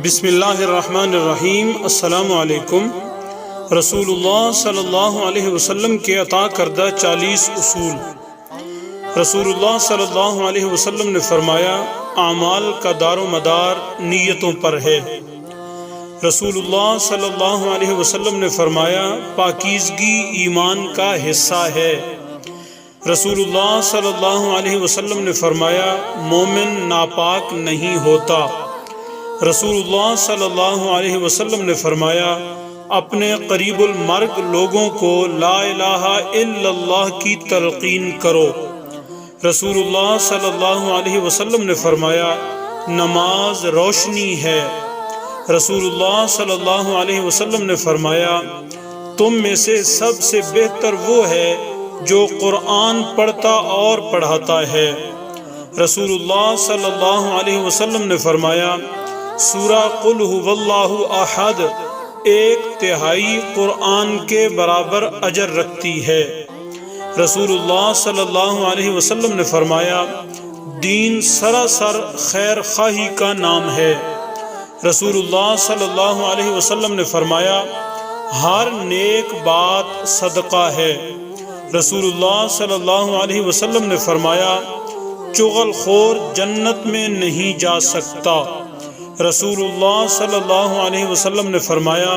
بسم اللہ الرحمن الرحیم۔ السلام علیکم۔ رسول اللہ صلی اللہ علیہ وسلم کے عطا کردہ 40 اصول۔ رسول اللہ صلی اللہ علیہ وسلم نے فرمایا، اعمال کا دار و مدار نیتوں پر ہے۔ رسول اللہ صلی اللہ علیہ وسلم نے فرمایا، پاکیزگی ایمان کا حصہ ہے۔ رسول اللہ صلی اللہ علیہ وسلم نے فرمایا، مومن ناپاک نہیں ہوتا۔ رسول اللہ صلی اللہ علیہ وسلم نے فرمایا، اپنے قریب المرگ لوگوں کو لا الہ الا اللہ کی تلقین کرو۔ رسول اللہ صلی اللہ علیہ وسلم نے فرمایا، نماز روشنی ہے۔ رسول اللہ صلی اللہ علیہ وسلم نے فرمایا، تم میں سے سب سے بہتر وہ ہے جو قرآن پڑھتا اور پڑھاتا ہے۔ رسول اللہ صلی اللہ علیہ وسلم نے فرمایا، سورہ قل ھو اللہ احد 1/3 قرآن کے برابر اجر رکھتی ہے۔ رسول اللہ صلی اللہ علیہ وسلم نے فرمایا، دین سراسر خیر خواہی کا نام ہے۔ رسول اللہ صلی اللہ علیہ وسلم نے فرمایا، ہر نیک بات صدقہ ہے۔ رسول اللہ صلی اللہ علیہ وسلم نے فرمایا، چغل خور جنت میں نہیں جا سکتا۔ رسول اللہ صلی اللہ علیہ وسلم نے فرمایا،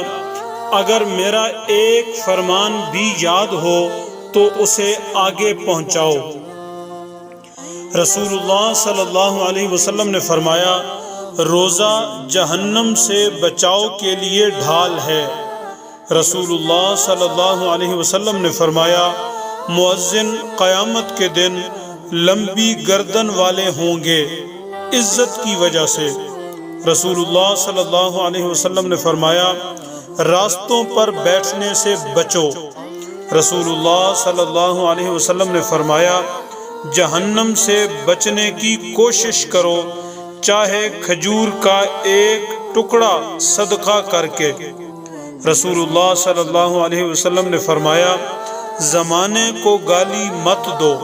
اگر میرا ایک فرمان بھی یاد ہو تو اسے آگے پہنچاؤ۔ رسول اللہ صلی اللہ علیہ وسلم نے فرمایا، روزہ جہنم سے بچاؤ کے لیے ڈھال ہے۔ رسول اللہ صلی اللہ علیہ وسلم نے فرمایا، مؤذن قیامت کے دن لمبی گردن والے ہوں گے عزت کی وجہ سے۔ رسول اللہ صلی اللہ علیہ وسلم نے فرمایا، راستوں پر بیٹھنے سے بچو۔ رسول اللہ صلی اللہ علیہ وسلم نے فرمایا، جہنم سے بچنے کی کوشش کرو، چاہے کھجور کا ایک ٹکڑا صدقہ کر کے۔ رسول اللہ صلی اللہ علیہ وسلم نے فرمایا، زمانے کو گالی مت دو۔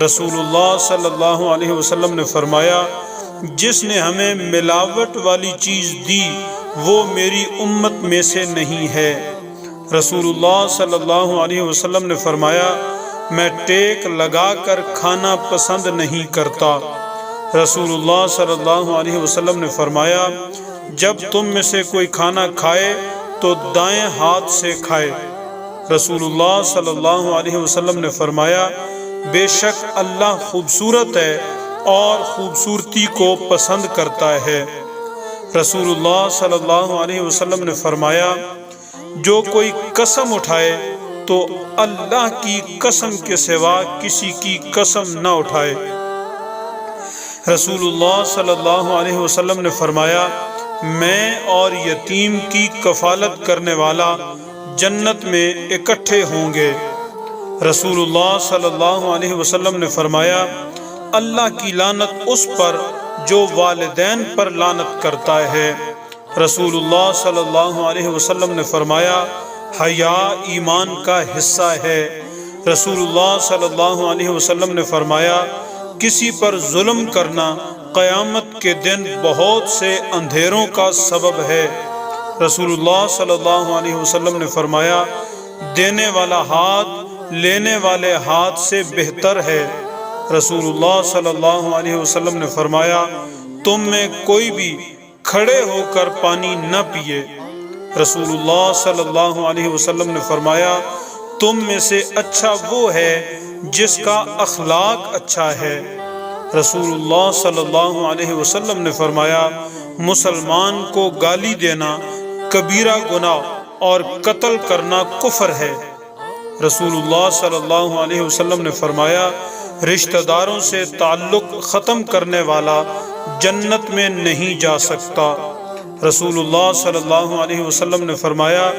رسول اللہ صلی اللہ علیہ وسلم نے فرمایا، جس نے ہمیں ملاوٹ والی چیز دی وہ میری امت میں سے نہیں ہے۔ رسول اللہ صلی اللہ علیہ وسلم نے فرمایا، میں ٹیک لگا کر کھانا پسند نہیں کرتا۔ رسول اللہ صلی اللہ علیہ وسلم نے فرمایا، جب تم میں سے کوئی کھانا کھائے تو دائیں ہاتھ سے کھائے۔ رسول اللہ صلی اللہ علیہ وسلم نے فرمایا، بے شک اللہ خوبصورت ہے اور خوبصورتی کو پسند کرتا ہے۔ رسول اللہ صلی اللہ علیہ وسلم نے فرمایا، جو کوئی قسم اٹھائے تو اللہ کی قسم کے سوا کسی کی قسم نہ اٹھائے۔ رسول اللہ صلی اللہ علیہ وسلم نے فرمایا، میں اور یتیم کی کفالت کرنے والا جنت میں اکٹھے ہوں گے۔ رسول اللہ صلی اللہ علیہ وسلم نے فرمایا، اللہ کی لعنت اس پر جو والدین پر لعنت کرتا ہے۔ رسول اللہ صلی اللہ علیہ وسلم نے فرمایا، حیا ایمان کا حصہ ہے۔ رسول اللہ صلی اللہ علیہ وسلم نے فرمایا، کسی پر ظلم کرنا قیامت کے دن بہت سے اندھیروں کا سبب ہے۔ رسول اللہ صلی اللہ علیہ وسلم نے فرمایا، دینے والا ہاتھ لینے والے ہاتھ سے بہتر ہے۔ رسول اللہ صلی اللہ علیہ وسلم نے فرمایا، تم میں کوئی بھی کھڑے ہو کر پانی نہ پیے۔ رسول اللہ صلی اللہ علیہ وسلم نے فرمایا، تم میں سے اچھا وہ ہے جس کا اخلاق اچھا ہے۔ رسول اللہ صلی اللہ علیہ وسلم نے فرمایا، مسلمان کو گالی دینا کبیرہ گناہ اور قتل کرنا کفر ہے۔ رسول اللہ صلی اللہ علیہ وسلم نے فرمایا، رشتہ داروں سے تعلق ختم کرنے والا جنت میں نہیں جا سکتا۔ رسول اللہ صلی اللہ علیہ وسلم نے فرمایا،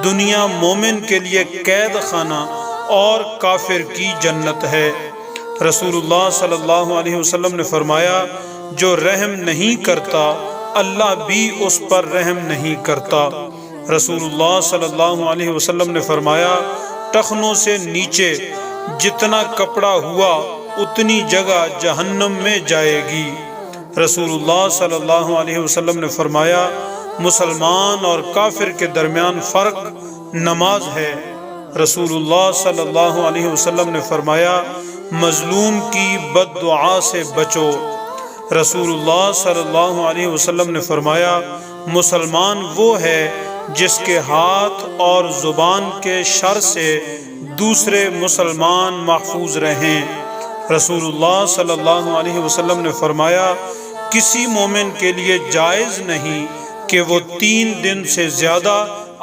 دنیا مومن کے لیے قید خانہ اور کافر کی جنت ہے۔ رسول اللہ صلی اللہ علیہ وسلم نے فرمایا، جو رحم نہیں کرتا اللہ بھی اس پر رحم نہیں کرتا۔ رسول اللہ صلی اللہ علیہ وسلم نے فرمایا، ٹخنوں سے نیچے جتنا کپڑا ہوا اتنی جگہ جہنم میں جائے گی۔ رسول اللہ صلی اللہ علیہ وسلم نے فرمایا مسلمان اور کافر کے درمیان فرق نماز ہے۔ رسول اللہ صلی اللہ علیہ وسلم نے فرمایا مظلوم کی بد دعا سے بچو۔ رسول اللہ صلی اللہ علیہ وسلم نے فرمایا مسلمان وہ ہے جس کے ہاتھ اور زبان کے شر سے دوسرے مسلمان محفوظ رہیں۔ رسول اللہ صلی اللہ علیہ وسلم نے فرمایا کسی مومن کے لیے جائز نہیں کہ وہ 3 دن سے زیادہ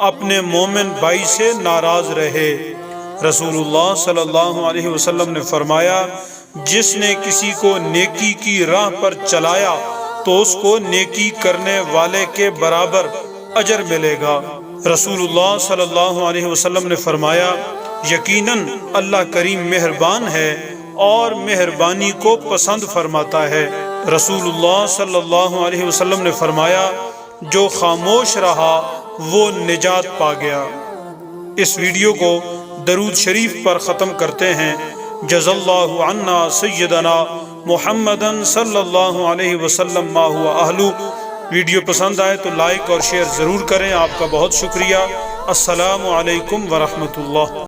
اپنے مومن بھائی سے ناراض رہے۔ رسول اللہ صلی اللہ علیہ وسلم نے فرمایا جس نے کسی کو نیکی کی راہ پر چلایا تو اس کو نیکی کرنے والے کے برابر اجر ملے گا۔ رسول اللہ صلی اللہ علیہ وسلم نے فرمایا یقیناً اللہ کریم مہربان ہے اور مہربانی کو پسند فرماتا ہے۔ رسول اللہ صلی اللہ علیہ وسلم نے فرمایا جو خاموش رہا وہ نجات پا گیا۔ اس ویڈیو کو درود شریف پر ختم کرتے ہیں۔ جزا اللہ عنا سیدنا محمدن صلی اللہ علیہ وسلم ما ہوا اہلو۔ ویڈیو پسند آئے تو لائک اور شیئر ضرور کریں۔ آپ کا بہت شکریہ۔ السلام علیکم ورحمۃ اللہ۔